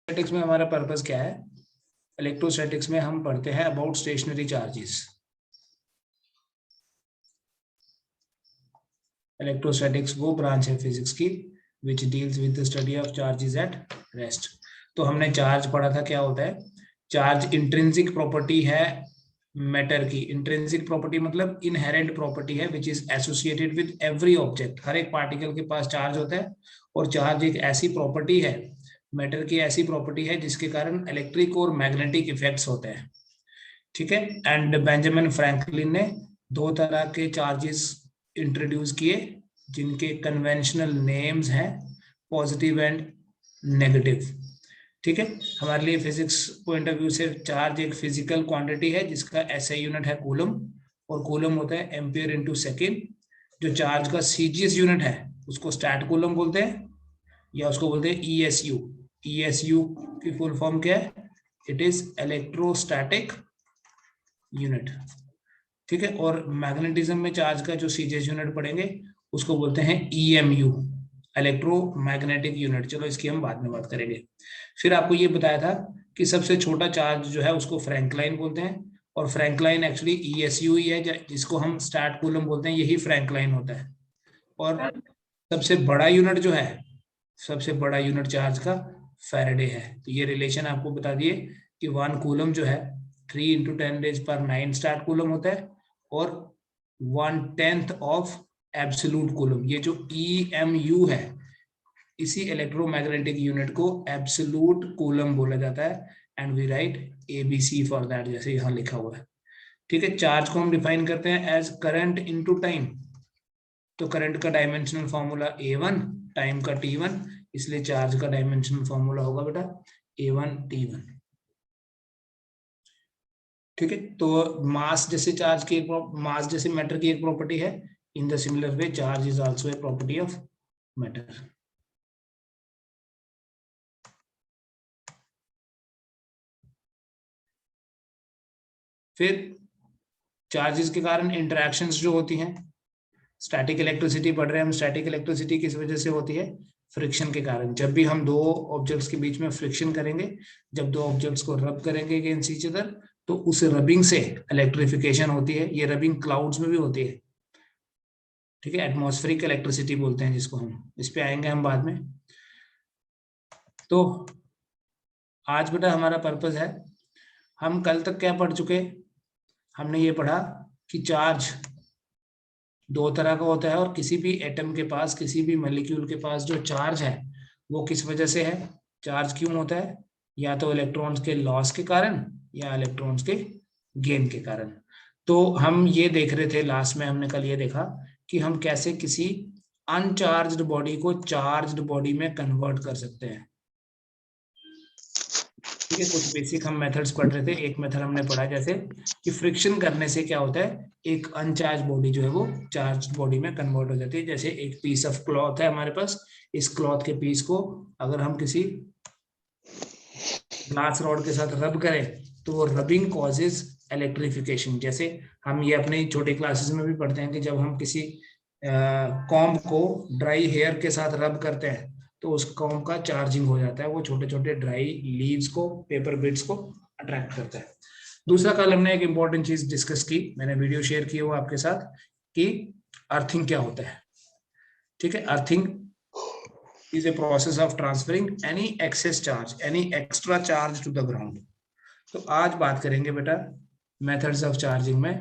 Electrostatics में हमारा purpose क्या है? इलेक्ट्रोस्टैटिक्स में हम पढ़ते हैं अबाउट स्टेशनरी चार्जेस। इलेक्ट्रोस्टैटिक्स वो ब्रांच है फिजिक्स की which deals with the study of charges at rest. तो हमने चार्ज पढ़ा था, क्या होता है चार्ज? इंट्रिंसिक प्रॉपर्टी है मैटर की। इंट्रिंसिक प्रॉपर्टी मतलब इनहेरेंट प्रॉपर्टी है which is associated with every object. हर एक पार्टिकल के पास चार्ज होता है और चार्ज एक ऐसी प्रॉपर्टी है, मैटर की ऐसी प्रॉपर्टी है जिसके कारण इलेक्ट्रिक और मैग्नेटिक इफेक्ट्स होते हैं। ठीक है। एंड बेंजामिन फ्रैंकलिन ने दो तरह के चार्जेस इंट्रोड्यूस किए जिनके कन्वेंशनल नेम्स हैं पॉजिटिव एंड नेगेटिव। ठीक है। हमारे लिए फिजिक्स पॉइंट ऑफ व्यू से चार्ज एक फिजिकल क्वांटिटी है जिसका एसआई यूनिट है कूलम, और कूलम होता है एम्पियर इनटू सेकेंड। जो चार्ज का सीजीएस यूनिट है उसको स्टैट कूलम बोलते हैं या उसको बोलते हैं ईएसयू। ईएसयू की फुल फॉर्म क्या है? It is electrostatic unit. ठीक है। और मैग्नेटिज्म में चार्ज का जो सीजीएस यूनिट पढ़ेंगे उसको बोलते हैं ईएमयू, इलेक्ट्रोमैग्नेटिक यूनिट। चलो इसकी हम बाद में बात करेंगे। फिर आपको ये बताया था कि सबसे छोटा चार्ज जो है उसको फ्रैंकलाइन बोलते हैं, और फ्रैंकलाइन एक्चुअली ईएसयू ही है जिसको हम स्टैट कूलम बोलते हैं, यही फ्रैंकलाइन होता है। और सबसे बड़ा यूनिट जो है, सबसे बड़ा यूनिट चार्ज का फैराडे है। तो ये रिलेशन आपको बता दिए कि 1 कूलम जो है 3 × 10⁻⁹ स्टार्ट कूलम होता है, और 1/10 ऑफ एब्सोल्यूट कूलम। ये जो EMU है इसी इलेक्ट्रोमैग्नेटिक यूनिट को एब्सोल्यूट कूलम बोला जाता है। And we write ABC for that, जैसे यहाँ लिखा हुआ है। ठीक है। चार्ज को हम डिफाइन करते हैं एज करंट इनटू टाइम। तो करंट का डायमेंशनल फॉर्मूला A1, टाइम का T1, इसलिए चार्ज का डायमेंशनल फॉर्मूला होगा बेटा A1T1। ठीक है। तो मास जैसे चार्ज की मास जैसे मैटर की एक प्रॉपर्टी है, in the similar way charge is also a property of matter. फिर चार्जेस के कारण इंटरैक्शंस जो होती हैं, स्टैटिक इलेक्ट्रिसिटी पढ़ रहे हैं हम। स्टैटिक इलेक्ट्रिसिटी किस वजह से होती है? फ्रिक्शन के कारण। जब भी हम दो ऑब्जेक्ट्स के बीच में फ्रिक्शन करेंगे, जब दो ऑब्जेक्ट्स को रब करेंगे अगेंस्ट ईच अदर, तो उस रबिंग से इलेक्ट्रिफिकेशन होती है। ये रबिंग क्लाउड्स में भी होती है। ठीक है। एटमॉस्फेरिक इलेक्ट्रिसिटी बोलते हैं जिसको हम, इस पे आएंगे हम बाद में। तो आज बेटा हमारा पर्पस है, हम कल तक क्या पढ़ चुके? हमने ये पढ़ा कि चार्ज दो तरह का होता है, और किसी भी एटम के पास, किसी भी मॉलिक्यूल के पास जो चार्ज है वो किस वजह से है? चार्ज क्यों होता है? या तो इलेक्ट्रॉन्स के लॉस के कारण या इलेक्ट्रॉन्स के गेन के कारण। तो हम ये देख रहे थे लास्ट में, हमने कल ये देखा कि हम कैसे किसी अनचार्ज्ड बॉडी को चार्ज्ड बॉडी में कन्वर्ट कर सकते हैं। ठीक है। कुछ बेसिक हम मेथड्स पढ़ रहे थे। एक मेथड हमने पढ़ा जैसे कि फ्रिक्शन करने से क्या होता है, एक अनचार्ज बॉडी जो है वो चार्ज बॉडी में कन्वर्ट हो जाती है। जैसे एक पीस ऑफ क्लॉथ है हमारे पास, इस क्लॉथ के पीस को अगर हम किसी ग्लास रॉड के साथ रब करें तो वो रबिंग कॉजेज इलेक्ट्रिफिकेशन। जैसे हम ये अपने छोटे क्लासेस में भी पढ़ते हैं कि जब हम किसी कॉम्ब को ड्राई हेयर के साथ रब करते हैं तो उस कॉम्ब का चार्जिंग हो जाता है। वो छोटे छोटे ड्राई लीव्स को, पेपर बिट्स को अट्रैक्ट करता है। दूसरा कल हमने एक इंपॉर्टेंट चीज डिस्कस की, मैंने वीडियो शेयर की वो आपके साथ, कि अर्थिंग क्या होता है। ठीक है। Earthing is a process of transferring any excess charge, any extra charge to the ground. तो आज बात करेंगे बेटा मेथड्स ऑफ चार्जिंग में।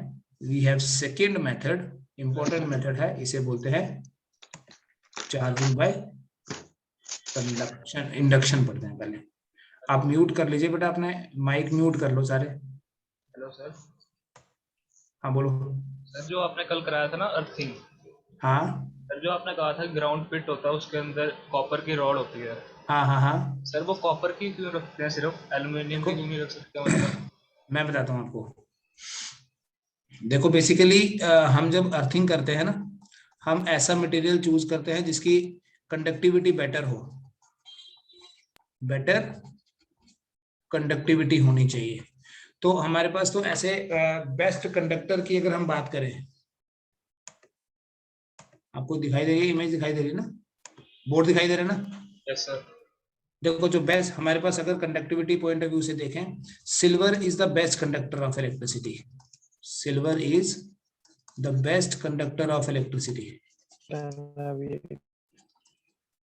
We have second method, important method है, इसे बोलते हैं चार्जिंग बाय कंडक्शन, इंडक्शन पढ़ते हैं पहले। आप म्यूट कर लीजिए बेटा, अपने माइक म्यूट कर लो सारे। Hello sir. हाँ बोलो सर, जो आपने कल कराया था ना अर्थिंग, हाँ सर जो आपने कहा था ग्राउंड पिट होता है उसके अंदर कॉपर की रॉड होती है, हाँ हाँ हाँ सर वो कॉपर की क्यों रखते हैं, सिर्फ एल्युमिनियम देखो की क्यों नहीं रख सकते? मतलब मैं बताता हूँ आपको। देखो बेसिकली हम जब अर्थिंग करते हैं ना, हम ऐसा मटेरियल चूज करते हैं जिसकी कंडक्टिविटी बेटर हो, बेटर कंडक्टिविटी होनी चाहिए। तो हमारे पास तो ऐसे बेस्ट कंडक्टर की अगर हम बात करें, आपको दिखाई दे रही है इमेज, दिखाई दे रही है ना, बोर्ड दिखाई दे रहा है ना? Yes sir. देखो जो बेस्ट हमारे पास, अगर कंडक्टिविटी पॉइंट ऑफ व्यू से देखें, silver is the best conductor of electricity. Silver is the best conductor of electricity.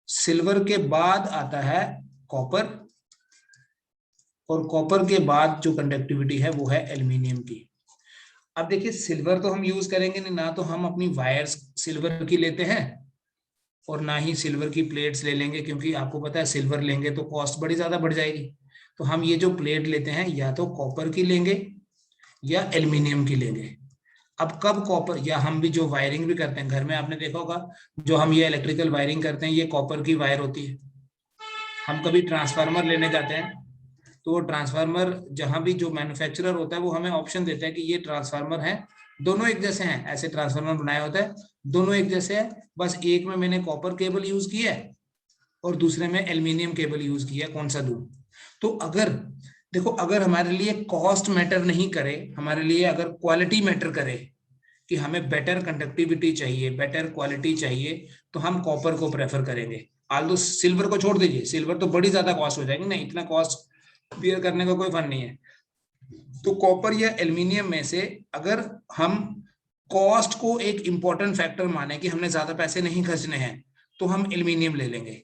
Silver के बाद आता है कॉपर, और कॉपर के बाद जो कंडक्टिविटी है वो है एल्यूमिनियम की। अब देखिए सिल्वर तो हम यूज करेंगे नहीं, ना तो हम अपनी वायर्स सिल्वर की लेते हैं और ना ही सिल्वर की प्लेट्स ले लेंगे, क्योंकि आपको पता है सिल्वर लेंगे तो कॉस्ट बड़ी ज्यादा बढ़ जाएगी। तो हम ये जो प्लेट लेते हैं या तो कॉपर की लेंगे या एल्यूमिनियम की लेंगे। अब कब कॉपर, या हम भी जो वायरिंग भी करते हैं घर में, आपने देखा होगा जो हम ये इलेक्ट्रिकल वायरिंग करते हैं ये कॉपर की वायर होती है। हम कभी ट्रांसफार्मर लेने जाते हैं तो वो ट्रांसफार्मर जहां भी जो मैन्युफैक्चरर होता है वो हमें ऑप्शन देता है कि ये ट्रांसफार्मर है, दोनों एक जैसे हैं, ऐसे ट्रांसफार्मर बनाया होता है, दोनों एक जैसे है, बस एक में मैंने कॉपर केबल यूज किया है और दूसरे में एल्यूमिनियम केबल यूज किया, कौन सा दूं। तो अगर देखो, अगर हमारे लिए कॉस्ट मैटर नहीं करे, हमारे लिए अगर क्वालिटी मैटर करे कि हमें बेटर कंडक्टिविटी चाहिए, बेटर क्वालिटी चाहिए, तो हम कॉपर को प्रेफर करेंगे। आल्दो सिल्वर को छोड़ दीजिए, सिल्वर तो बड़ी ज्यादा कॉस्ट हो जाएगी, नहीं इतना कॉस्ट बियर करने का कोई फन नहीं है। तो कॉपर या एल्यूमिनियम में से अगर हम कॉस्ट को एक इंपॉर्टेंट फैक्टर माने कि हमने ज्यादा पैसे नहीं खर्चने हैं, तो हम एल्यूमिनियम ले लेंगे।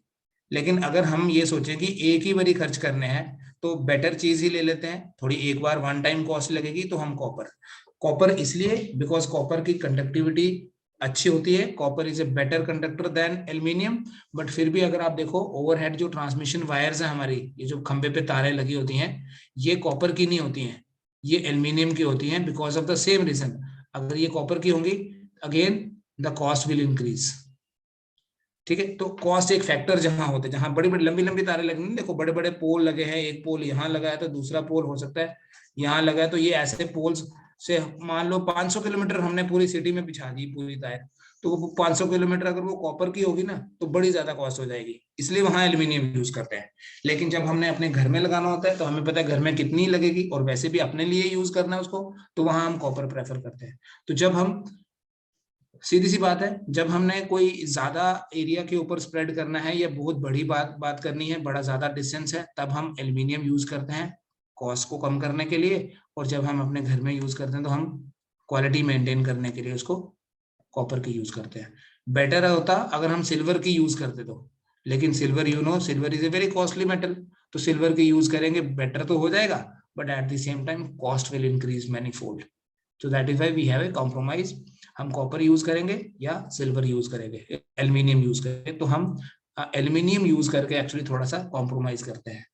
लेकिन अगर हम ये सोचें कि एक ही बारी खर्च करने हैं तो बेटर चीज ही ले लेते हैं, थोड़ी एक बार वन टाइम कॉस्ट लगेगी, तो हम कॉपर। कॉपर इसलिए बिकॉज कॉपर की कंडक्टिविटी अच्छी होती है, copper is a better conductor then aluminium. But फिर भी अगर आप देखो ओवरहेड जो ट्रांसमिशन वायर्स है हमारी, ये जो खंबे पे तारें लगी होती हैं, ये कॉपर की नहीं होती हैं, ये एल्यूमिनियम की होती हैं, because of the same reason. अगर ये कॉपर की होंगी, again the cost will increase. ठीक है, तो कॉस्ट एक फैक्टर जहां होते हैं, जहां बड़ी बड़ी लंबी लंबी तारें लगी, देखो बड़े बड़े पोल लगे हैं, एक पोल यहाँ लगा है तो दूसरा पोल हो सकता है यहाँ लगा है, तो ये ऐसे पोल्स से मान लो 500 किलोमीटर हमने पूरी सिटी में बिछा दी पूरी तार, तो वो 500 किलोमीटर अगर वो कॉपर की होगी ना तो बड़ी ज्यादा कॉस्ट हो जाएगी, इसलिए वहां एल्यूमिनियम यूज करते हैं। लेकिन जब हमने अपने घर में लगाना होता है तो हमें पता है घर में कितनी लगेगी और वैसे भी अपने लिए यूज करना है उसको, तो वहां हम कॉपर प्रेफर करते हैं। तो जब हम, सीधी सी बात है, जब हमने कोई ज्यादा एरिया के ऊपर स्प्रेड करना है या बहुत बड़ी बात करनी है, बड़ा ज्यादा डिस्टेंस है, तब हम एल्यूमिनियम यूज करते हैं कॉस्ट को कम करने के लिए। और जब हम अपने घर में यूज करते हैं तो हम क्वालिटी मेंटेन करने के लिए उसको कॉपर की यूज करते हैं। बेटर होता अगर हम सिल्वर की यूज करते तो, लेकिन silver silver is a very costly metal, तो सिल्वर की यूज करेंगे, बेटर तो हो जाएगा, but at the same time cost will increase many fold. तो that is why we have a compromise. हम कॉपर यूज करेंगे या सिल्वर यूज करेंगे, एल्यूमिनियम यूज करेंगे, तो हम एल्यूमिनियम यूज करके एक्चुअली थोड़ा सा कॉम्प्रोमाइज करते हैं।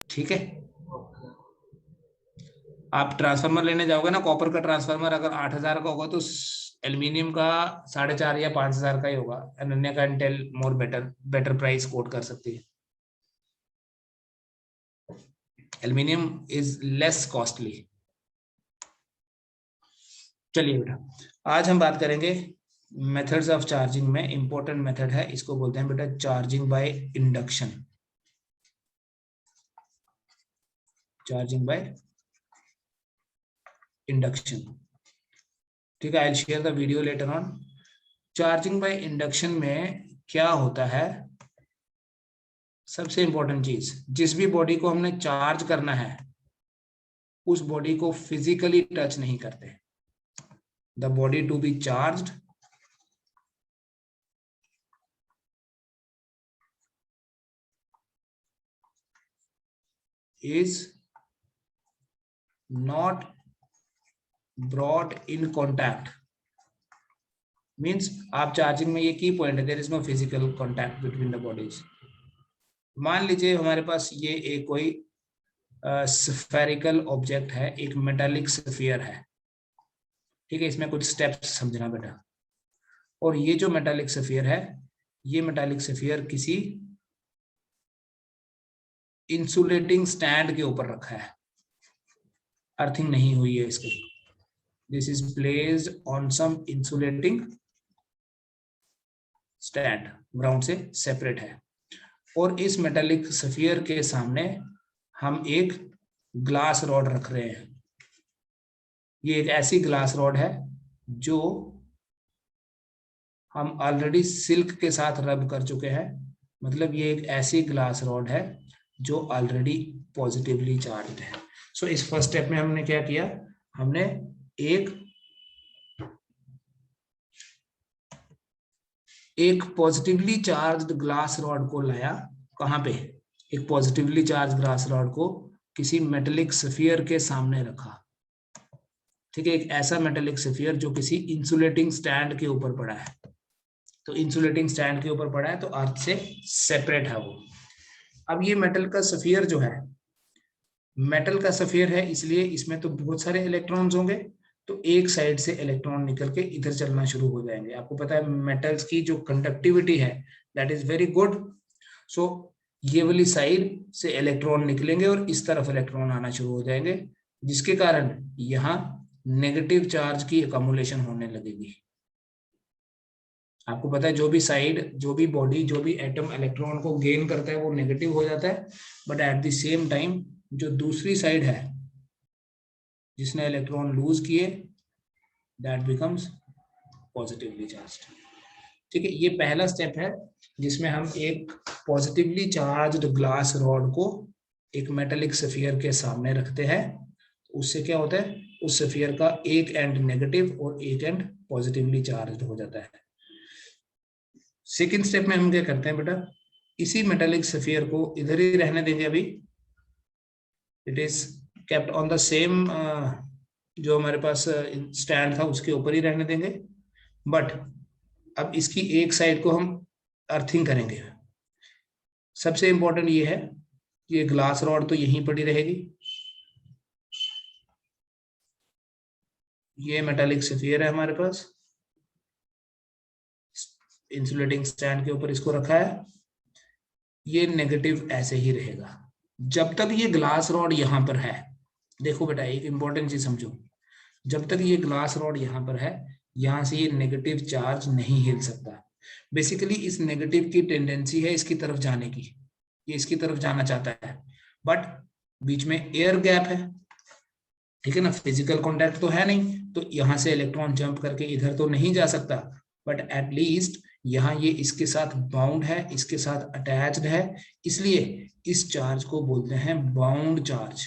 ठीक है, आप ट्रांसफार्मर लेने जाओगे ना, कॉपर का ट्रांसफार्मर अगर 8,000 का होगा तो एल्यूमिनियम का 4,500 या 5,000 का ही होगा। अनन्या का Intel more better better price quote कर सकती है। Aluminium is less costly. चलिए बेटा, आज हम बात करेंगे मेथड्स ऑफ चार्जिंग में। इंपॉर्टेंट मेथड है, इसको बोलते हैं बेटा charging by induction. Charging by induction, ठीक है, I will share the video later on. Charging by induction में क्या होता है, सबसे इंपॉर्टेंट चीज, जिस भी बॉडी को हमने चार्ज करना है उस बॉडी को फिजिकली टच नहीं करते। The body to be charged is not brought in contact, means आप चार्जिंग में, ये की पॉइंट है, there is no physical contact between the bodies. मान लीजिए हमारे पास ये एक कोई स्फेरिकल ऑब्जेक्ट है, एक मेटालिक स्फीयर है, ठीक है, इसमें कुछ स्टेप्स समझना बेटा। और ये जो मेटालिक स्फीयर है, ये मेटालिक स्फीयर किसी इंसुलेटिंग स्टैंड के ऊपर रखा है, अर्थिंग नहीं हुई है इसके। This is placed on some insulating stand, ground से सेपरेट है। और इस मेटालिक स्फीयर के सामने हम एक ग्लास रॉड रख रहे हैं। ये एक ऐसी ग्लास रॉड है जो हम ऑलरेडी सिल्क के साथ रब कर चुके हैं, मतलब ये एक ऐसी ग्लास रॉड है जो ऑलरेडी पॉजिटिवली चार्ज्ड है। सो इस फर्स्ट स्टेप में हमने क्या किया, हमने एक पॉजिटिवली चार्ज्ड ग्लास रॉड को लाया, कहाँ पे, एक पॉजिटिवली चार्ज ग्लास रॉड को किसी मेटेलिक स्फीयर के सामने रखा। ठीक है, एक ऐसा मेटेलिक स्फीयर जो किसी इंसुलेटिंग स्टैंड के ऊपर पड़ा है। तो इंसुलेटिंग स्टैंड के ऊपर पड़ा है तो अर्थ से सेपरेट है वो। अब ये मेटल का स्फीयर जो है, मेटल का स्फीयर है इसलिए इसमें तो बहुत सारे इलेक्ट्रॉन्स होंगे, तो एक साइड से इलेक्ट्रॉन निकल के इधर चलना शुरू हो जाएंगे। आपको पता है मेटल्स की जो कंडक्टिविटी है दैट इज वेरी गुड। सो ये वाली साइड से इलेक्ट्रॉन निकलेंगे और इस तरफ इलेक्ट्रॉन आना शुरू हो जाएंगे, जिसके कारण यहाँ नेगेटिव चार्ज की अकोमुलेशन होने लगेगी। आपको पता है जो भी साइड, जो भी बॉडी, जो भी एटम इलेक्ट्रॉन को गेन करता है वो नेगेटिव हो जाता है, but at the same time जो दूसरी साइड है जिसने इलेक्ट्रॉन लूज किए दैट बिकम्स पॉजिटिवली चार्ज्ड। ठीक है, ये पहला स्टेप है जिसमें हम एक पॉजिटिवली चार्ज्ड ग्लास रॉड को एक मेटेलिक स्फीयर के सामने रखते हैं। उससे क्या होता है, उस स्फीयर का एक एंड नेगेटिव और एक एंड पॉजिटिवली चार्ज्ड हो जाता है। सेकेंड स्टेप में हम क्या करते हैं बेटा, इसी मेटेलिक स्फीयर को इधर ही रहने देंगे अभी, it is kept on the same, जो हमारे पास स्टैंड था उसके ऊपर ही रहने देंगे, बट अब इसकी एक साइड को हम अर्थिंग करेंगे। सबसे इंपॉर्टेंट ये है, ये ग्लास रॉड तो यहीं पड़ी रहेगी, ये मेटालिक स्फीयर है हमारे पास, इंसुलेटिंग स्टैंड के ऊपर इसको रखा है, ये नेगेटिव ऐसे ही रहेगा जब तक ये ग्लास रॉड यहां पर है। देखो बेटा एक इंपॉर्टेंट चीज समझो, जब तक ये ग्लास रॉड यहाँ पर है, यहाँ से ये नेगेटिव चार्ज नहीं हिल सकता। बेसिकली इस नेगेटिव की टेंडेंसी है इसकी तरफ जाने की, ये इसकी तरफ जाना चाहता है, बट बीच में एयर गैप है, ठीक है ना, फिजिकल कांटेक्ट तो है नहीं, तो यहाँ से इलेक्ट्रॉन जंप करके इधर तो नहीं जा सकता, बट एटलीस्ट यहाँ ये इसके साथ बाउंड है, इसके साथ अटैच्ड है, इसलिए इस चार्ज को बोलते हैं बाउंड चार्ज।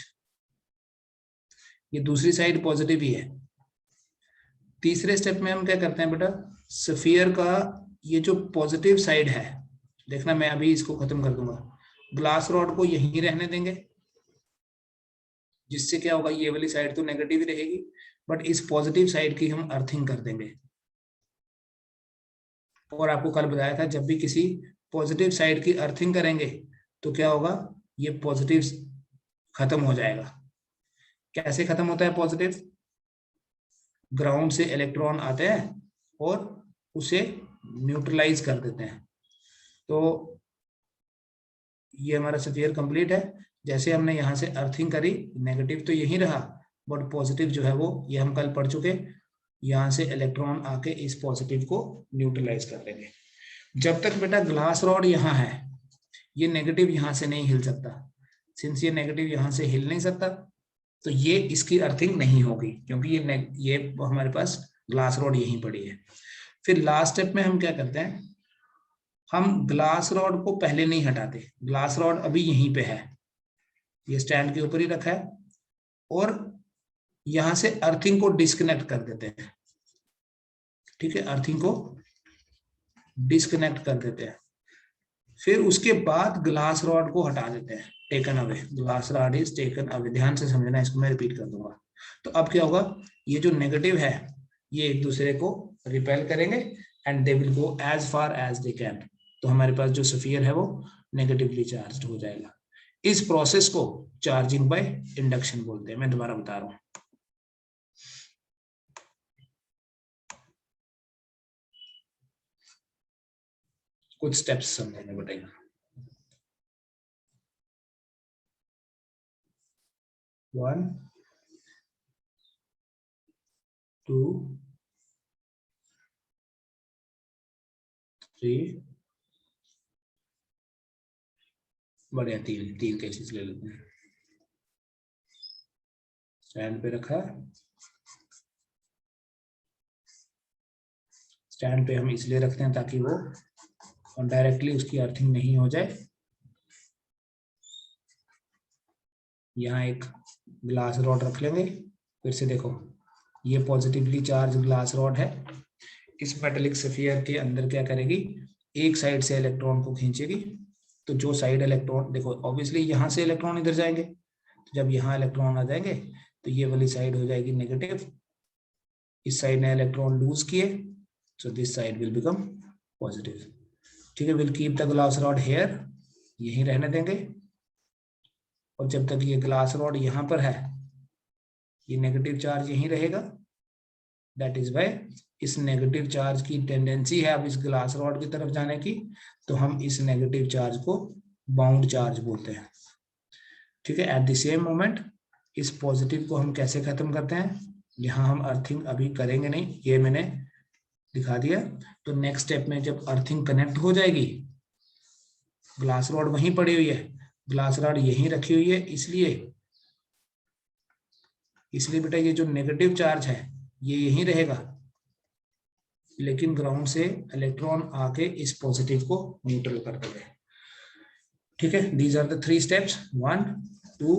ये दूसरी साइड पॉजिटिव ही है। तीसरे स्टेप में हम क्या करते हैं बेटा, स्फीयर का ये जो पॉजिटिव साइड है, देखना मैं अभी इसको खत्म कर दूंगा, ग्लास रॉड को यहीं रहने देंगे, जिससे क्या होगा, ये वाली साइड तो नेगेटिव ही रहेगी, बट इस पॉजिटिव साइड की हम अर्थिंग कर देंगे। और आपको कल बताया था जब भी किसी पॉजिटिव साइड की अर्थिंग करेंगे तो क्या होगा, ये पॉजिटिव खत्म हो जाएगा। कैसे खत्म होता है पॉजिटिव, ग्राउंड से इलेक्ट्रॉन आते हैं और उसे न्यूट्रलाइज कर देते हैं। तो ये हमारा स्फीयर कंप्लीट है। जैसे हमने यहाँ से अर्थिंग करी, नेगेटिव तो यही रहा, बट पॉजिटिव जो है वो ये हम कल पढ़ चुके, यहाँ से इलेक्ट्रॉन आके इस पॉजिटिव को न्यूट्रलाइज कर देंगे। जब तक बेटा ग्लास रॉड यहाँ है, ये नेगेटिव यहाँ से नहीं हिल सकता। सिंस ये नेगेटिव यहाँ से हिल नहीं सकता तो ये इसकी अर्थिंग नहीं होगी, क्योंकि ये हमारे पास ग्लास रॉड यहीं पड़ी है। फिर लास्ट स्टेप में हम क्या करते हैं, हम ग्लास रॉड को पहले नहीं हटाते, ग्लास रॉड अभी यहीं पे है, ये स्टैंड के ऊपर ही रखा है, और यहां से अर्थिंग को डिस्कनेक्ट कर देते हैं। ठीक है, अर्थिंग को डिस्कनेक्ट कर देते हैं, फिर उसके बाद ग्लास रॉड को हटा देते हैं, taken away, glass rod is taken away. ध्यान से समझना, इसको मैं रिपीट कर दूंगा। तो अब क्या होगा, ये जो नेगेटिव है ये एक दूसरे को रिपेल करेंगे and they will go as far as they can. तो हमारे पास जो स्फीयर है वो नेगेटिवली चार्ज्ड हो जाएगा। इस प्रोसेस को चार्जिंग बाय इंडक्शन बोलते हैं। मैं दोबारा बता रहा हूं, कुछ स्टेप्स समझने बताइए। 1 2 3, बढ़िया, तीन तीन केसेस ले लेते हैं। स्टैंड पे रखा, स्टैंड पे हम इसलिए रखते हैं ताकि वो और डायरेक्टली उसकी अर्थिंग नहीं हो जाए। यहाँ एक ग्लास रॉड रख लेंगे, फिर से देखो ये पॉजिटिवली चार्ज ग्लास रॉड है, इस मेटेलिक स्फीयर के अंदर क्या करेगी, एक साइड से इलेक्ट्रॉन को खींचेगी। तो जो साइड इलेक्ट्रॉन, देखो ऑब्वियसली यहाँ से इलेक्ट्रॉन इधर जाएंगे, तो जब यहाँ इलेक्ट्रॉन आ जाएंगे तो ये वाली साइड हो जाएगी नेगेटिव, इस साइड ने इलेक्ट्रॉन लूज किए, so this side will become positive. ठीक है, will keep the glass rod here, यहीं रहने देंगे, और जब तक ये ग्लास रॉड यहाँ पर है ये नेगेटिव चार्ज यहीं रहेगा। दैट इज वाई इस नेगेटिव चार्ज की टेंडेंसी है अब इस ग्लास रॉड की तरफ जाने की, तो हम इस नेगेटिव चार्ज को बाउंड चार्ज बोलते हैं। ठीक है, एट द सेम मोमेंट इस पॉजिटिव को हम कैसे खत्म करते हैं, यहाँ हम अर्थिंग अभी करेंगे नहीं, ये मैंने दिखा दिया। तो नेक्स्ट स्टेप में जब अर्थिंग कनेक्ट हो जाएगी, ग्लास रॉड वहीं पड़ी हुई है, ग्लास रॉड यहीं रखी हुई है, इसलिए बेटा ये जो नेगेटिव चार्ज है ये यहीं रहेगा, लेकिन ग्राउंड से इलेक्ट्रॉन आके इस पॉजिटिव को न्यूट्रल कर देंगे। ठीक है, these are the 3 steps, 1, 2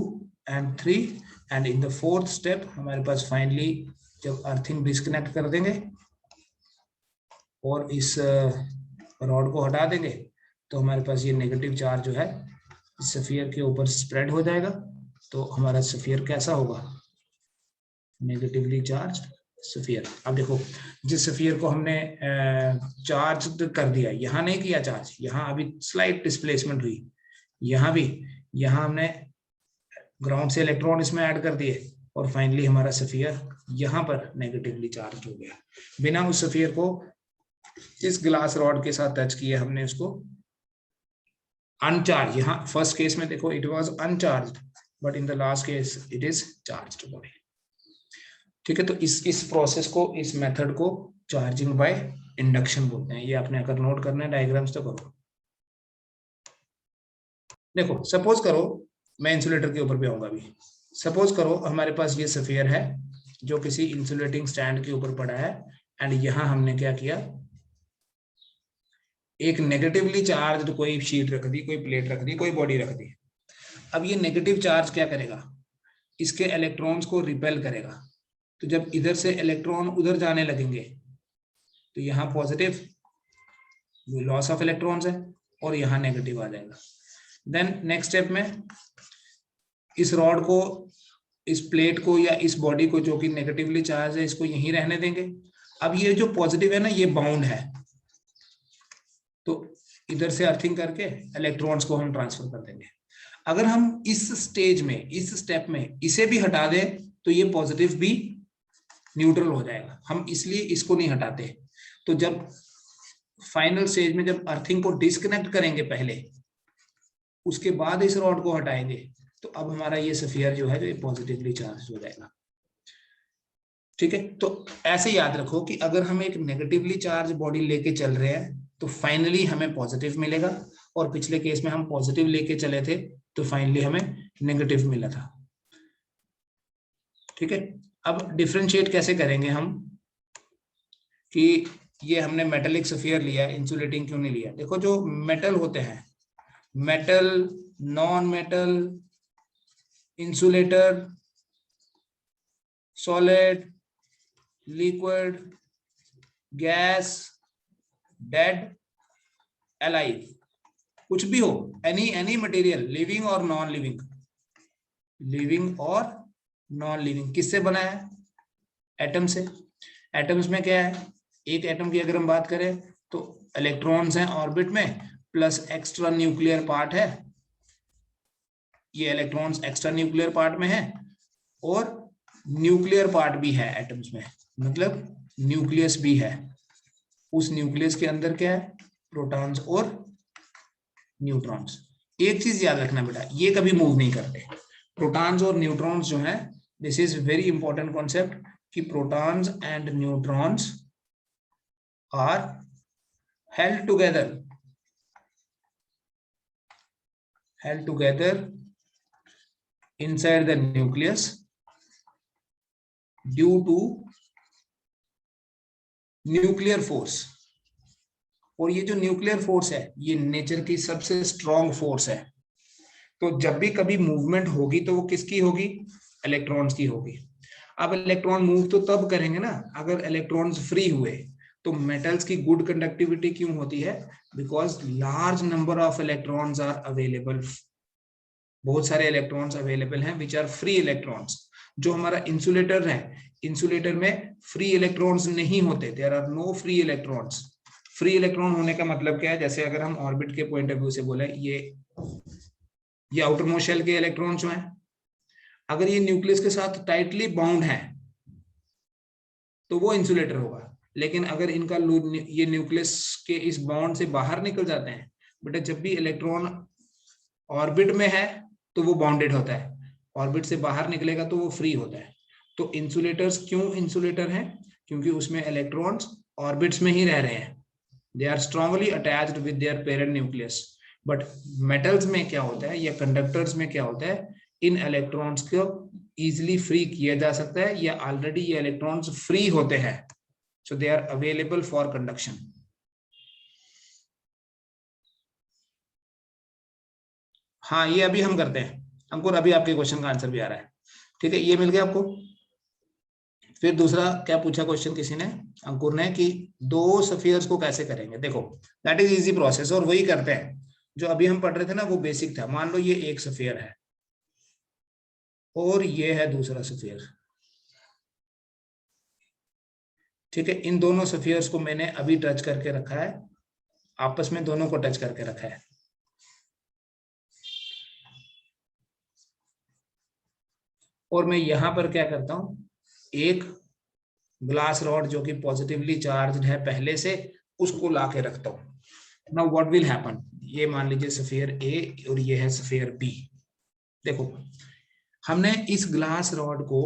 and 3, and in the 4th step हमारे पास फाइनली जब अर्थिंग डिस्कनेक्ट कर देंगे और इस रॉड को हटा देंगे, तो हमारे पास ये नेगेटिव चार्ज जो है इस स्फीयर के ऊपर स्प्रेड हो जाएगा। तो हमारा स्फीयर कैसा होगा, नेगेटिवली चार्ज स्फीयर। अब देखो जिस स्फीयर को हमने चार्ज कर दिया, यहाँ नहीं किया चार्ज, यहाँ अभी स्लाइट डिस्प्लेसमेंट हुई, यहाँ भी, यहाँ हमने ग्राउंड से इलेक्ट्रॉन इसमें ऐड कर दिए और फाइनली हमारा स्फीयर यहाँ पर नेगेटिवली चार्ज हो गया, बिना उस स्फीयर को इस ग्लास रॉड के साथ टच किए हमने उसको अनचार्ज। यहाँ फर्स्ट केस में देखो it was uncharged, but in the last case it is charged body. ठीक है, तो इस प्रोसेस को, इस मेथड को चार्जिंग बाय इंडक्शन बोलते हैं। ये आपने अगर नोट करना है डायग्राम्स तो करो। देखो सपोज करो, मैं इंसुलेटर के ऊपर भी आऊंगा अभी। सपोज करो हमारे पास ये स्फीयर है जो किसी इंसुलेटिंग स्टैंड के ऊपर पड़ा है, एंड यहाँ हमने क्या किया, एक नेगेटिवली चार्ज कोई शीट रख दी, कोई प्लेट रख दी, कोई बॉडी रख दी। अब ये नेगेटिव चार्ज क्या करेगा, इसके इलेक्ट्रॉन्स को रिपेल करेगा। तो जब इधर से इलेक्ट्रॉन उधर जाने लगेंगे तो यहाँ पॉजिटिव लॉस ऑफ इलेक्ट्रॉन्स है और यहाँ नेगेटिव आ जाएगा। देन नेक्स्ट स्टेप में इस रॉड को, इस प्लेट को या इस बॉडी को जो कि नेगेटिवली चार्ज है इसको यहीं रहने देंगे। अब ये जो पॉजिटिव है ना ये बाउंड है, तो इधर से अर्थिंग करके इलेक्ट्रॉन्स को हम ट्रांसफर कर देंगे। अगर हम इस स्टेज में, इस स्टेप में इसे भी हटा दें तो ये पॉजिटिव भी न्यूट्रल हो जाएगा, हम इसलिए इसको नहीं हटाते। तो जब फाइनल स्टेज में जब अर्थिंग को डिस्कनेक्ट करेंगे पहले, उसके बाद इस रॉड को हटाएंगे, तो अब हमारा ये स्फीयर जो है जो पॉजिटिवली चार्ज हो जाएगा। ठीक है, तो ऐसे याद रखो कि अगर हम एक नेगेटिवली चार्ज बॉडी लेके चल रहे हैं तो फाइनली हमें पॉजिटिव मिलेगा, और पिछले केस में हम पॉजिटिव लेके चले थे तो फाइनली हमें नेगेटिव मिला था। ठीक है, अब डिफरेंशिएट कैसे करेंगे हम कि ये हमने मेटेलिक स्फीयर लिया, इंसुलेटिंग क्यों नहीं लिया। देखो जो मेटल होते हैं, metal, non metal, insulator, solid, liquid, gas, dead, alive, कुछ भी हो, एनी मटेरियल, लिविंग और नॉन लिविंग, लिविंग और नॉन लिविंग, किससे बना है, एटम से। एटम्स में क्या है, एक एटम की अगर हम बात करें तो इलेक्ट्रॉन्स हैं ऑर्बिट में, प्लस एक्स्ट्रा न्यूक्लियर पार्ट है, ये इलेक्ट्रॉन्स एक्स्ट्रा न्यूक्लियर पार्ट में है, और न्यूक्लियर पार्ट भी है एटम्स में, मतलब न्यूक्लियस भी है। उस न्यूक्लियस के अंदर क्या है, प्रोटॉन्स और न्यूट्रॉन्स। एक चीज याद रखना बेटा, ये कभी मूव नहीं करते, प्रोटॉन्स और न्यूट्रॉन्स जो है, this is very important concept कि protons and neutrons are held together inside the nucleus due to nuclear force, और ये जो न्यूक्लियर फोर्स है ये नेचर की सबसे स्ट्रॉन्ग फोर्स है। तो जब भी कभी मूवमेंट होगी तो वो किसकी होगी? इलेक्ट्रॉन्स की होगी। अब इलेक्ट्रॉन मूव तो तब करेंगे ना अगर इलेक्ट्रॉन्स फ्री हुए। तो मेटल्स की गुड कंडक्टिविटी क्यों होती है? Because large number of electrons are available. बहुत सारे इलेक्ट्रॉन्स अवेलेबल हैं विच आर फ्री इलेक्ट्रॉन्स। जो हमारा इंसुलेटर है, इंसुलेटर में फ्री इलेक्ट्रॉन्स नहीं होते, there are no free electrons. Free electron होने का मतलब क्या है? जैसे अगर हम ऑर्बिट के पॉइंट ऑफ व्यू से बोले, ये आउटर मोस्ट शेल के इलेक्ट्रॉन जो हैं, अगर ये न्यूक्लियस के साथ टाइटली बाउंड है तो वो इंसुलेटर होगा। लेकिन अगर इनका ये न्यूक्लियस के इस बॉन्ड से बाहर निकल जाते हैं, बेटा जब भी इलेक्ट्रॉन ऑर्बिट में है तो वो बाउंडेड होता है, ऑर्बिट से बाहर निकलेगा तो वो फ्री होता है। तो इंसुलेटर्स क्यों इंसुलेटर हैं? क्योंकि उसमें इलेक्ट्रॉन्स ऑर्बिट्स में ही रह रहे हैं, they are strongly attached with their parent nucleus. But metals में क्या होता है या कंडक्टर्स में क्या होता है, इन इलेक्ट्रॉन्स को इजिली फ्री किया जा सकता है या ऑलरेडी ये इलेक्ट्रॉन्स फ्री होते हैं, so they are available for conduction. हाँ ये अभी हम करते हैं अंकुर, अभी आपके क्वेश्चन का आंसर भी आ रहा है। ठीक है, ये मिल गया आपको। फिर दूसरा क्या पूछा क्वेश्चन किसी ने, अंकुर ने, कि दो स्फीयर्स को कैसे करेंगे। देखो दैट इज इजी प्रोसेस और वही करते हैं जो अभी हम पढ़ रहे थे ना, वो बेसिक था। मान लो ये एक स्फीयर है और ये है दूसरा स्फीयर। ठीक है, इन दोनों स्फीयर्स को मैंने अभी टच करके रखा है, आपस में दोनों को टच करके रखा है। और मैं यहां पर क्या करता हूं, एक ग्लास रॉड जो कि पॉजिटिवली चार्ज्ड है पहले से, उसको लाके रखता हूं। नाउ व्हाट विल हैपन, ये मान लीजिए स्फीयर ए और ये है स्फीयर बी। देखो हमने इस ग्लास रॉड को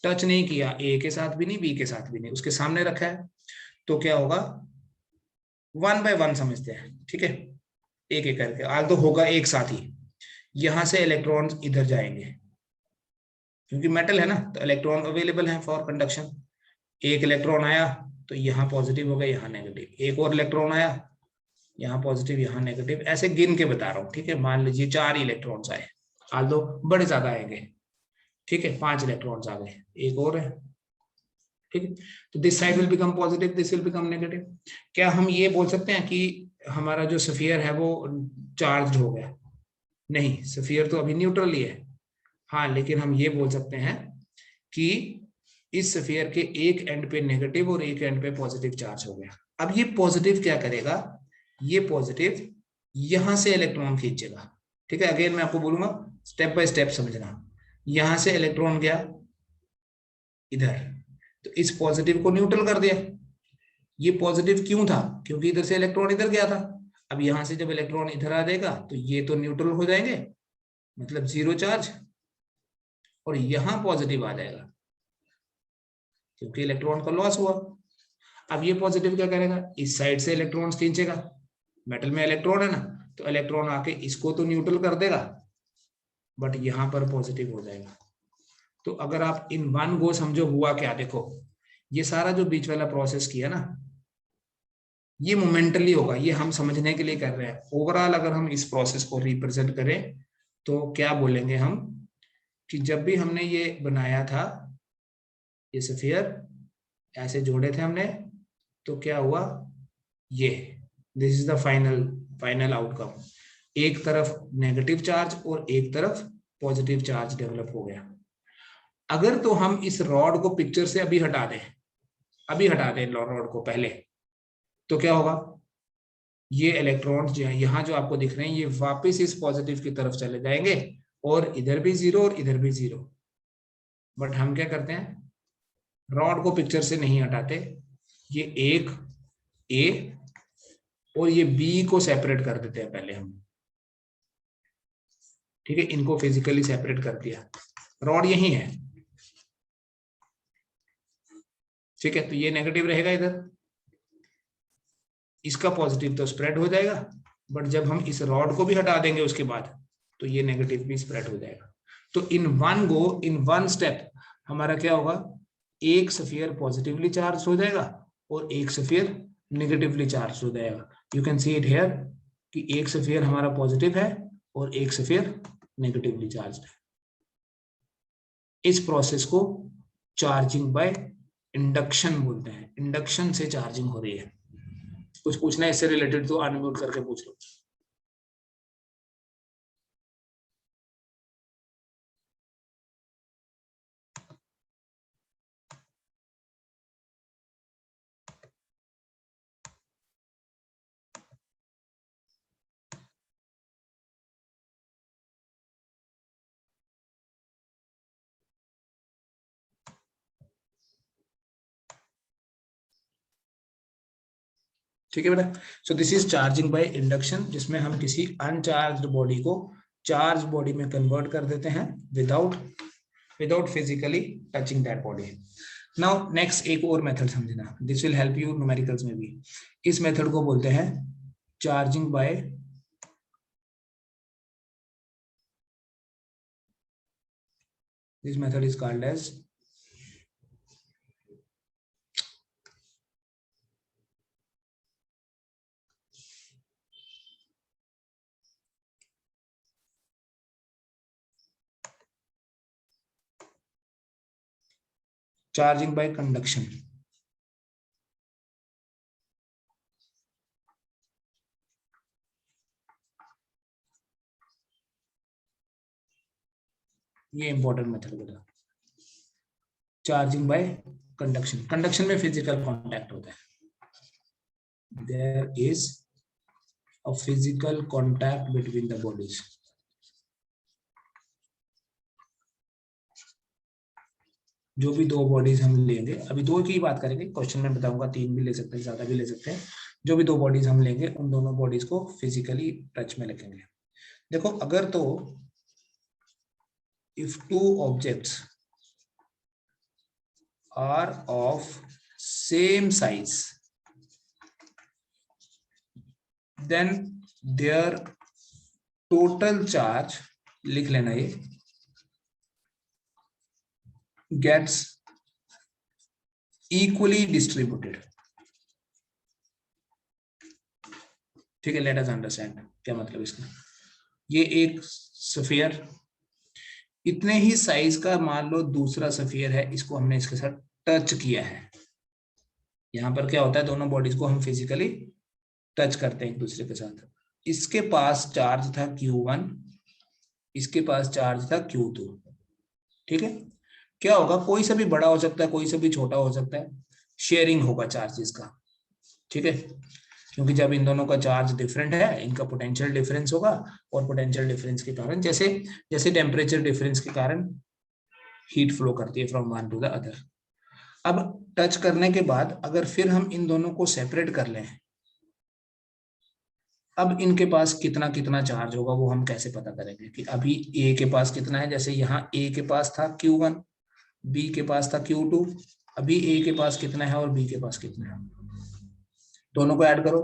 टच नहीं किया, ए के साथ भी नहीं, बी के साथ भी नहीं, उसके सामने रखा है। तो क्या होगा, 1 बाय 1 समझते हैं। ठीक है, एक एक करके, आज तो होगा एक साथ ही। यहां से इलेक्ट्रॉन्स इधर जाएंगे, क्योंकि मेटल है ना तो इलेक्ट्रॉन अवेलेबल है फॉर कंडक्शन। एक इलेक्ट्रॉन आया तो यहाँ पॉजिटिव हो गया, यहाँ नेगेटिव। एक और इलेक्ट्रॉन आया, यहाँ पॉजिटिव यहाँ नेगेटिव, ऐसे गिन के बता रहा हूँ। ठीक है, मान लीजिए 4 इलेक्ट्रॉन्स आए, आज दो बड़े ज्यादा आएंगे। ठीक है, 5 इलेक्ट्रॉन्स आ गए, एक और है। ठीक है, तो this side will become positive, this will become negative. क्या हम ये बोल सकते हैं कि हमारा जो स्फीयर है वो चार्ज हो गया? नहीं, स्फीयर तो अभी न्यूट्रल ही है। हाँ, लेकिन हम ये बोल सकते हैं कि इस स्फीयर के एक एंड पे नेगेटिव और एक एंड पे पॉजिटिव चार्ज हो गया। अब ये पॉजिटिव क्या करेगा, ये पॉजिटिव यहां से इलेक्ट्रॉन खींचेगा। ठीक है, अगेन मैं आपको बोलूंगा स्टेप बाय स्टेप समझना। यहां से इलेक्ट्रॉन गया इधर, तो इस पॉजिटिव को न्यूट्रल कर दिया। ये पॉजिटिव क्यों था, क्योंकि इधर से इलेक्ट्रॉन इधर गया था। अब यहां से जब इलेक्ट्रॉन इधर आ जाएगा तो ये तो न्यूट्रल हो जाएंगे, मतलब जीरो चार्ज, और यहां पॉजिटिव आ जाएगा क्योंकि इलेक्ट्रॉन का लॉस हुआ। अब ये पॉजिटिव क्या करेगा, इस साइड से इलेक्ट्रॉन खींचेगा, मेटल में इलेक्ट्रॉन है ना, तो इलेक्ट्रॉन आके इसको तो न्यूट्रल कर देगा, बट यहां पर पॉजिटिव हो जाएगा। तो अगर आप इन वन गो समझो हुआ क्या, देखो ये सारा जो बीच वाला प्रोसेस किया ना, ये मोमेंटली होगा, ये हम समझने के लिए कर रहे हैं। ओवरऑल अगर हम इस प्रोसेस को रिप्रेजेंट करें तो क्या बोलेंगे हम, कि जब भी हमने ये बनाया था, ये स्फीयर ऐसे जोड़े थे हमने, तो क्या हुआ, ये this is the final outcome. एक तरफ नेगेटिव चार्ज और एक तरफ पॉजिटिव चार्ज डेवलप हो गया। अगर तो हम इस रॉड को पिक्चर से अभी हटा दें, रॉड को पहले, तो क्या होगा, ये इलेक्ट्रॉन्स जो है यहाँ जो आपको दिख रहे हैं, ये वापस इस पॉजिटिव की तरफ चले जाएंगे, और इधर भी जीरो और इधर भी जीरो। बट हम क्या करते हैं, रॉड को पिक्चर से नहीं हटाते, ये एक ए और ये बी को सेपरेट कर देते हैं पहले हम। ठीक है, इनको फिजिकली सेपरेट कर दिया, रॉड यही है। ठीक है, तो ये नेगेटिव रहेगा इधर, इसका पॉजिटिव तो स्प्रेड हो जाएगा, बट जब हम इस रॉड को भी हटा देंगे उसके बाद, तो ये नेगेटिव भी स्प्रेड हो जाएगा। तो इन वन स्टेप हमारा क्या होगा, एक स्फीयर पॉजिटिवली चार्ज हो जाएगा और एक स्फीयर नेगेटिवली चार्ज हो जाएगा। You can see it here कि एक स्फीयर हमारा पॉजिटिव है और एक स्फीयर नेगेटिवली चार्ज है। इस प्रोसेस को चार्जिंग बाय इंडक्शन बोलते हैं। इंडक्शन से चार्जिंग हो रही है। कुछ पूछना है इससे रिलेटेड तो अनम्यूट करके पूछ लो। ठीक है बेटा। So this is charging by induction, जिसमें हम किसी अनचार्ज्ड बॉडी को चार्ज बॉडी में कन्वर्ट कर देते हैं without physically touching that body. Now next एक और मेथड समझना, this will help you numericals में भी। इस मेथड को बोलते हैं charging by this method is called as charging by conduction. ये इंपॉर्टेंट मेथड बेटा, चार्जिंग बाय कंडक्शन। कंडक्शन में फिजिकल कांटेक्ट होता है। There is a physical contact between the bodies. जो भी दो बॉडीज हम लेंगे, अभी दो की बात करेंगे, क्वेश्चन में बताऊंगा, तीन भी ले सकते हैं, ज्यादा भी ले सकते हैं। जो भी दो बॉडीज हम लेंगे उन दोनों बॉडीज को फिजिकली टच में रखेंगे। देखो अगर तो if two objects are of same size then their total charge, लिख लेना ये, गेट्स इक्वली डिस्ट्रीब्यूटेड। ठीक है, लेट अस अंडरस्टैंड क्या मतलब इसका। ये एक स्फीयर, इतने ही साइज का मान लो दूसरा स्फीयर है, इसको हमने इसके साथ टच किया है। यहां पर क्या होता है, दोनों बॉडीज को हम फिजिकली टच करते हैं एक दूसरे के साथ। इसके पास चार्ज था Q1, इसके पास चार्ज था Q2। ठीक है, क्या होगा, कोई सा भी बड़ा हो सकता है, कोई सा भी छोटा हो सकता है, शेयरिंग होगा चार्जेस का। ठीक है, क्योंकि जब इन दोनों का चार्ज डिफरेंट है, इनका पोटेंशियल डिफरेंस होगा, और पोटेंशियल डिफरेंस के कारण जैसे जैसे टेम्परेचर डिफरेंस के कारण हीट फ्लो करती है from one two the other. अब टच करने के बाद अगर फिर हम इन दोनों को सेपरेट कर लें, अब इनके पास कितना कितना चार्ज होगा वो हम कैसे पता करेंगे कि अभी ए के पास कितना है। जैसे यहाँ ए के पास था Q1, बी के पास था Q2, अभी ए के पास कितना है और बी के पास कितना है, दोनों को ऐड करो,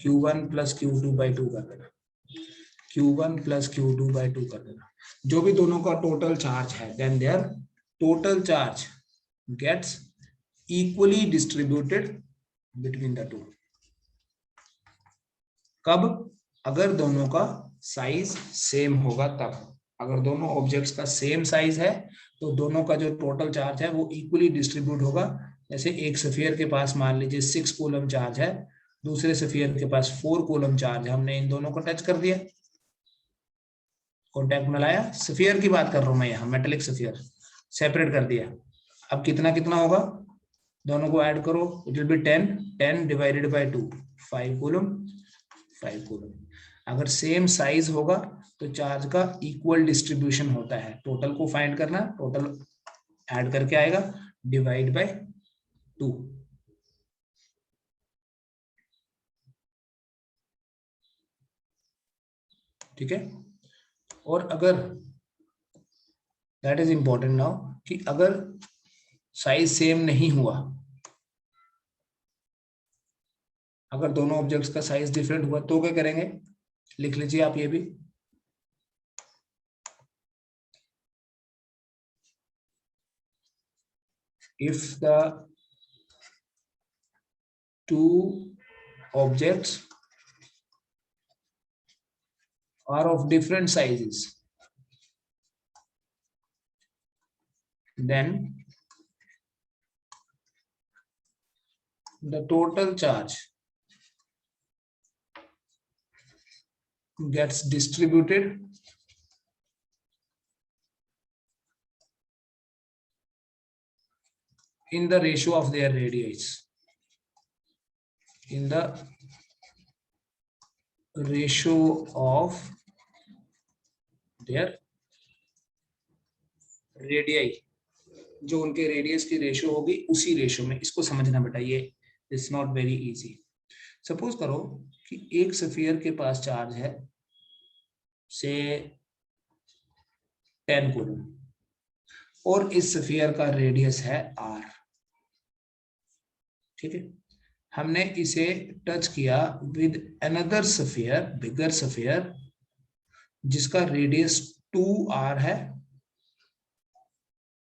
Q1 प्लस Q2 बाई 2 कर देना, Q1 प्लस Q2 बाई 2 कर देना। जो भी दोनों का टोटल चार्ज है, then their total charge gets equally distributed between the two. कब, अगर दोनों का साइज सेम होगा तब। अगर दोनों ऑब्जेक्ट्स का सेम साइज है तो दोनों का जो टोटल चार्ज है वो इक्वली डिस्ट्रीब्यूट होगा। जैसे एक स्फीयर के पास मान लीजिए 6 कूलम चार्ज है, दूसरे स्फीयर के पास 4 कूलम चार्ज है, हमने इन दोनों को टच कर दिया, कॉन्टैक्ट में लाया। स्फीयर की बात कर रहा हूं मैं यहाँ, मेटेलिक स्फीयर, सेपरेट कर दिया। अब कितना कितना होगा, दोनों को ऐड करो, it will be 10, 10 divided by 2, 5 coulomb, 5 coulomb. अगर सेम साइज होगा तो चार्ज का इक्वल डिस्ट्रीब्यूशन होता है। टोटल को फाइंड करना, टोटल ऐड करके आएगा, डिवाइड बाय 2। ठीक है, और अगर दैट इज इंपॉर्टेंट नाउ कि अगर साइज सेम नहीं हुआ, अगर दोनों ऑब्जेक्ट्स का साइज डिफरेंट हुआ तो क्या करेंगे, लिख लीजिए आप ये भी। If the two objects are of different sizes, then the total charge gets distributed in the ratio of their radius. In the ratio of their radii, जो उनके रेडियस की रेशियो होगी उसी रेशियो में. इसको समझना बेटा, ये it's not very easy. Suppose करो कि एक स्फीयर के पास चार्ज है से 10 कूलम और इस स्फीयर का रेडियस है r. ठीक है, हमने इसे टच किया with another sphere, bigger sphere, जिसका रेडियस 2r है,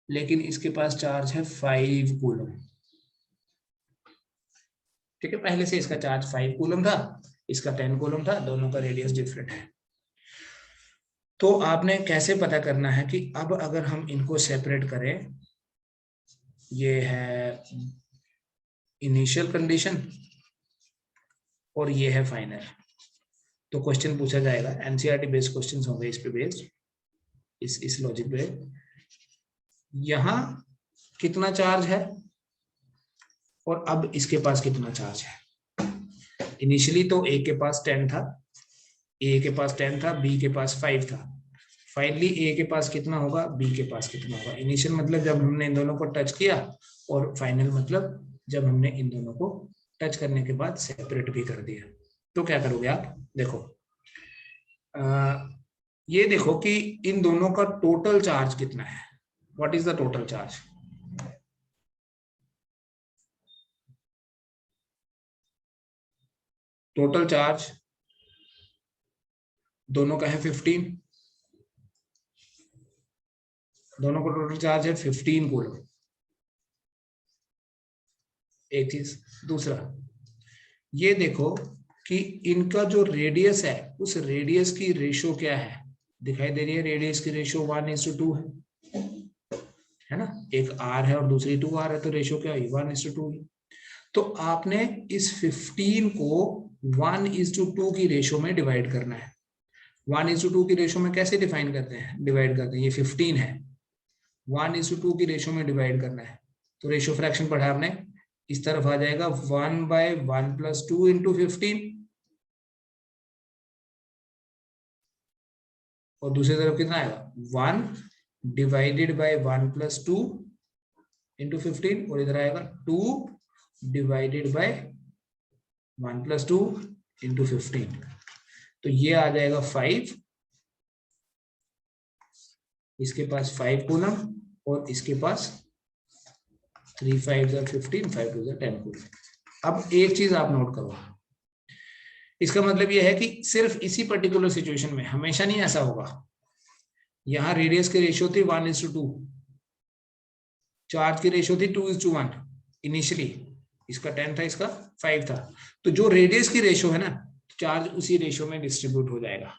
लेकिन इसके पास चार्ज है 5 कूलम. ठीक है, पहले से इसका चार्ज 5 कूलम था, इसका 10 कूलम था, दोनों का रेडियस डिफरेंट है. तो आपने कैसे पता करना है कि अब अगर हम इनको सेपरेट करें, ये है इनिशियल कंडीशन और ये है फाइनल. तो क्वेश्चन पूछा जाएगा, एनसीईआरटी बेस्ड क्वेश्चंस होंगे इस पे बेस्ड, इस लॉजिक पे. यहां कितना चार्ज है और अब इसके पास कितना चार्ज है. इनिशियली तो ए के पास 10 था, ए के पास 10 था, बी के पास 5 था. फाइनली ए के पास कितना होगा, बी के पास कितना होगा. इनिशियल मतलब जब हमने इन दोनों को टच किया, और फाइनल मतलब जब हमने इन दोनों को टच करने के बाद सेपरेट भी कर दिया. तो क्या करोगे आप, देखो ये देखो कि इन दोनों का टोटल चार्ज कितना है. What is the total charge. Total charge दोनों का है 15, दोनों का टोटल चार्ज है 15 कूलम. एक चीज. दूसरा, ये देखो कि इनका जो रेडियस है, उस रेडियस की रेशियो क्या है, दिखाई दे रही है. रेडियस की रेशियो 1:2 है ना. एक r है और दूसरी 2r है, तो रेशियो क्या है, 1:2. तो आपने इस 15 को 1:2 की रेशियो में डिवाइड करना है. 1:2 की रेशियो में कैसे डिफाइन करते हैं, डिवाइड करते हैं. ये 15 है, 1:2 की रेशियो में डिवाइड करना है. तो रेशियो फ्रैक्शन पढ़ा आपने, इस तरफ आ जाएगा 1/1 + 2 × 15, और दूसरी तरफ कितना आएगा, 1/1 + 2 × 15, और इधर आएगा 2/1 + 2 × 15. तो ये आ जाएगा 5, इसके पास 5 कूलम और इसके पास 3 × 5 = 15, 5 × 2 = 10 कूलम. अब एक चीज आप नोट करो, इसका मतलब यह है कि सिर्फ इसी पर्टिकुलर सिचुएशन में हमेशा नहीं ऐसा होगा. यहां रेडियस की रेशियो थी 1:2, चार्ज की रेशियो थी 2:1 इनिशियली. इसका 10 था, इसका 5 था. तो जो रेडियस की रेशियो है ना, चार्ज उसी रेशियो में डिस्ट्रीब्यूट हो जाएगा.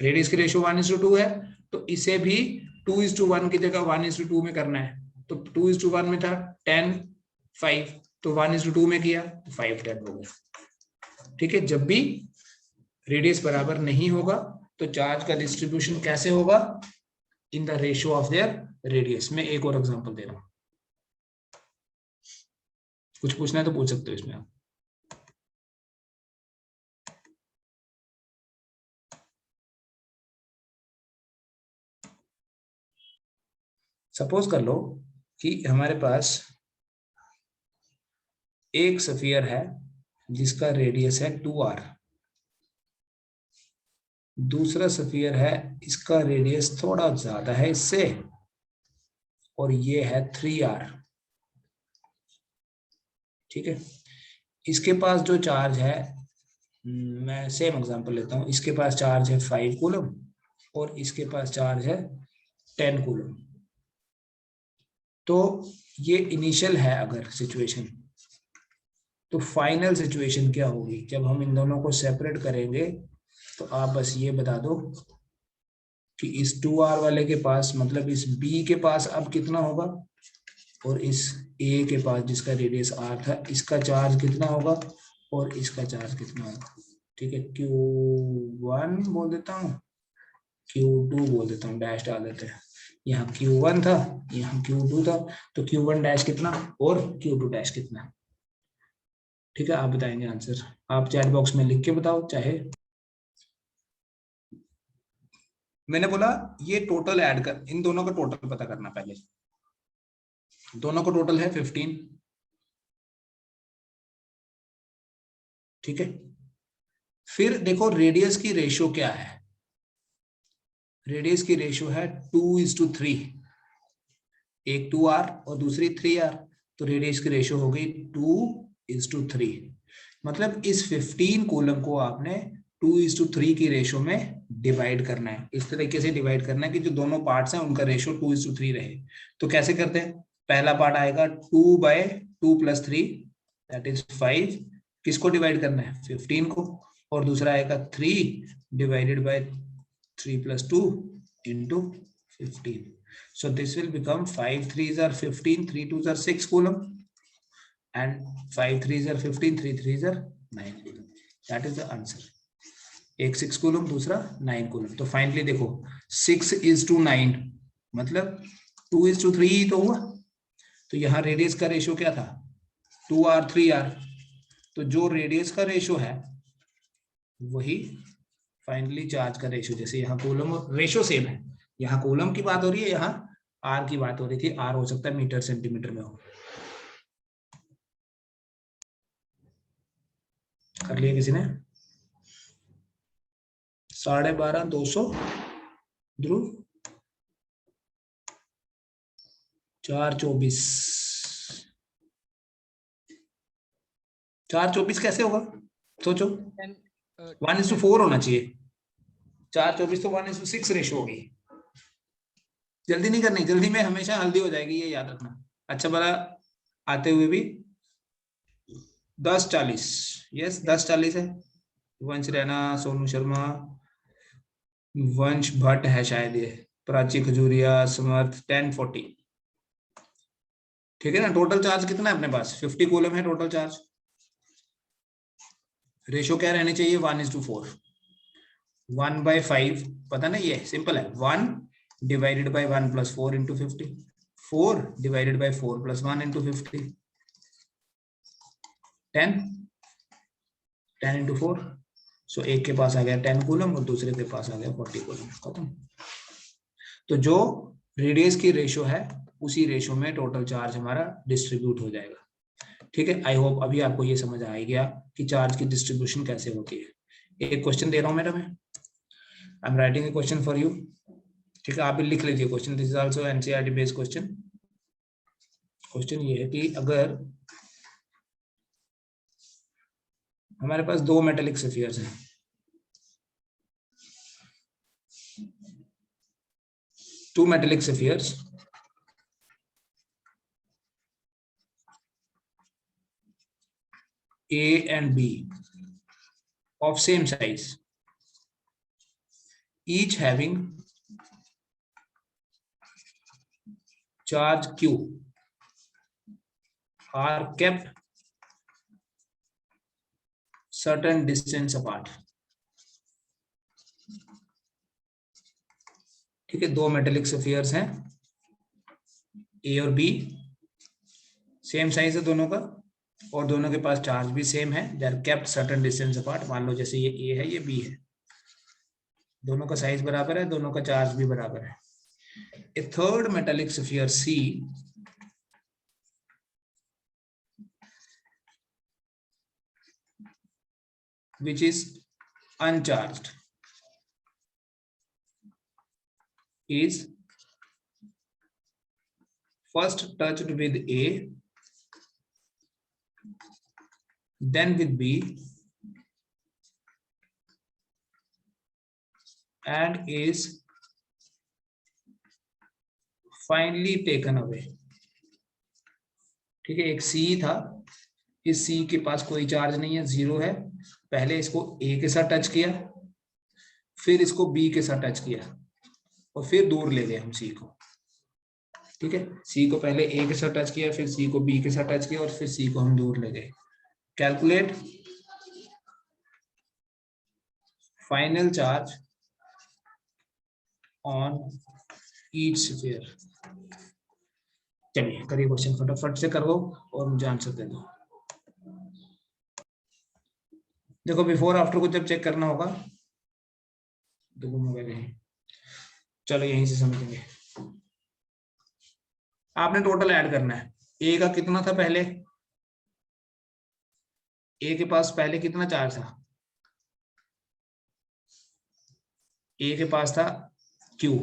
रेडियस की रेशियो 1:2 है, तो इसे भी 2:1 की जगह 1:2 में करना है. तो 2:1 में था 10, 5, तो 1:2 में किया तो 5, 10 हो गया. ठीक है, जब भी रेडियस बराबर नहीं होगा तो चार्ज का डिस्ट्रीब्यूशन कैसे होगा, in the ratio of their radius. में एक और एग्जांपल दे रहा हूं, कुछ पूछना है तो पूछ सकते हो इसमें आप. सपोज कर लो कि हमारे पास एक स्फीयर है जिसका रेडियस है 2r, दूसरा स्फीयर है, इसका रेडियस थोड़ा ज्यादा है इससे, और ये है 3r. ठीक है, इसके पास जो चार्ज है, मैं सेम एग्जांपल लेता हूं, इसके पास चार्ज है 5 कूलम और इसके पास चार्ज है 10 कूलम. तो ये इनिशियल है अगर सिचुएशन, तो फाइनल सिचुएशन क्या होगी जब हम इन दोनों को सेपरेट करेंगे? तो आप बस ये बता दो कि इस 2r वाले के पास, मतलब इस b के पास अब कितना होगा, और इस a के पास जिसका रेडियस r था, इसका चार्ज कितना होगा और इसका चार्ज कितना होगा। ठीक है, q1 बोल देता हूँ, q2 बोल देता हूँ, डैश डाल देते हैं। यहाँ q1 था, यहाँ q2 था, तो q1 डैश कितना और q2 डैश कितना। ठीक है, आप बताएंगे आंसर। आप चैट बॉक्स में लिख के बताओ चाहे। मैंने बोला ये टोटल ऐड कर, इन दोनों का टोटल पता करना पहले। दोनों का टोटल है 15। ठीक है, फिर देखो रेडियस की रेशियो क्या है। रेडियस की रेशियो है 2:3, एक 2r और दूसरी 3r, तो रेडियस की रेशियो हो गई 2:3। मतलब इस 15 कॉलम को आपने 2:3 की रेशियो में डिवाइड करना है। इस तरीके से डिवाइड करना है कि जो दोनों पार्ट्स हैं उनका रेशियो 2:3 रहे। तो कैसे करते हैं? पहला पार्ट आएगा 2/2 + 3 दैट इज 5, किसको डिवाइड करना है? 15 को। और दूसरा आएगा 3 divided by 3 + 2 into 15. So this will become 5 3s are 15, 3 2s are 6 coulomb, and 5 3s are 15, 3 3s are 9 coulomb. That is the answer. एक 6 कूलम, दूसरा 9 कूलम। तो फाइनली देखो 6:9, मतलब 2:3 ही तो हुआ। तो यहाँ रेडियस का रेशियो क्या था? 2r 3r। तो जो रेडियस का रेशियो है वही फाइनली चार्ज का रेशियो। जैसे यहाँ कूलम और रेशियो सेम है, यहाँ कूलम की बात हो रही है, यहाँ आर की बात हो रही थी। आर हो सकता है मीटर सेंटीमीटर में हो। कर लिया किसी ने? 12.5 200 ध्रुव 424। 424 कैसे होगा? सोचो, 1:4 होना चाहिए। 424 तो 1:6 रेशियो होगी। जल्दी नहीं करनी, जल्दी में हमेशा हल्दी हो जाएगी, ये याद रखना। अच्छा बड़ा आते हुए भी 10:40, यस 10:40 है। वंश रैना, सोनू शर्मा, वंश भट्ट है शायद ये, प्राची खजूरिया, समर्थ 10:40। ठीक है ना? टोटल चार्ज कितना है अपने पास? 50 कूलम है टोटल चार्ज। रेशियो क्या रहनी चाहिए? 1:4। 1/5 पता नहीं, ये सिंपल है। 1 डिवाइडेड बाय 1 + 4 × 50, 4 डिवाइडेड बाय 4 + 1 × 50, 10 × 4। सो एक के पास आ गया 10 कूलम और दूसरे के पास आ गया 40 कूलम। खत्म। तो जो रेडियस की रेशियो है उसी रेशियो में टोटल चार्ज हमारा डिस्ट्रीब्यूट हो जाएगा। ठीक है, आई होप अभी आपको ये समझ आ गया कि चार्ज की डिस्ट्रीब्यूशन कैसे होती है। एक क्वेश्चन दे रहा हूं madam, I am writing a question for you. ठीक है, आप भी लिख लीजिए question. This is also NCERT based question. Question ये है कि अगर हमारे पास 2 मेटेलिक सफियर्स हैं, two metallic spheres, A and B of same size, each having charge Q, are kept certain distance apart. ठीक है, 2 मेटेलिक सफियर्स हैं, ए और बी, सेम साइज है दोनों का और दोनों के पास चार्ज भी सेम है। They are kept certain distance apart. मान लो जैसे ये ए है, ये बी है, दोनों का साइज बराबर है, दोनों का चार्ज भी बराबर है। A third metallic sphere C which is uncharged is first touched with A, then with B, and is finally taken away. ठीक है, एक C था, इस सी के पास कोई चार्ज नहीं है, 0 है। पहले इसको ए के साथ टच किया, फिर इसको बी के साथ टच किया और फिर दूर ले गए हम सी को। ठीक है, सी को पहले ए के साथ टच किया, फिर सी को बी के साथ टच किया और फिर सी को हम दूर ले गए। Calculate final charge on each sphere. चलिए करिए क्वेश्चन, फटाफट से करो और मुझे आंसर दे दो। देखो बिफोर आफ्टर को जब चेक करना होगा, देखो मोबाइल यहीं, चलो यहीं से समझेंगे। आपने टोटल ऐड करना है। ए का कितना था पहले, ए के पास पहले कितना चार्ज था, ए के पास था क्यू।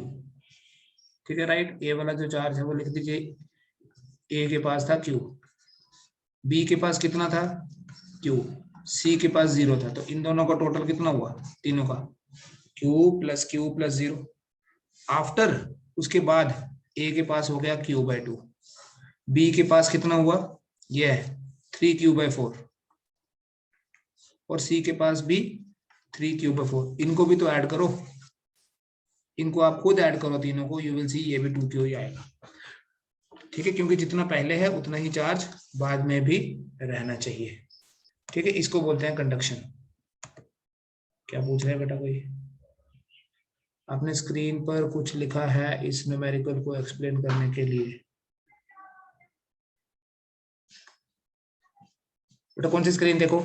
ठीक है राइट, ए वाला जो चार्ज है वो लिख दीजिए, ए के पास था क्यू, बी के पास कितना था क्यू, सी के पास 0 था। तो इन दोनों का टोटल कितना हुआ, तीनों का क्यू प्लस 0। आफ्टर उसके बाद ए के पास हो गया Q/2, बी के पास कितना हुआ, ये है 3Q/4 और सी के पास भी 3Q/4। इनको भी तो ऐड करो, इनको आप खुद ऐड करो तीनों को, यू विल सी ये भी 2Q ही आएगा। ठीक है, क्योंकि जितना पहले है उतना ही चार्ज बाद में भी रहना चाहिए। ठीक है, इसको बोलते हैं कंडक्शन। क्या पूछ रहे हैं बेटा कोई, आपने स्क्रीन पर कुछ लिखा है इस न्यूमेरिकल को एक्सप्लेन करने के लिए। बेटा कौन सी स्क्रीन देखो,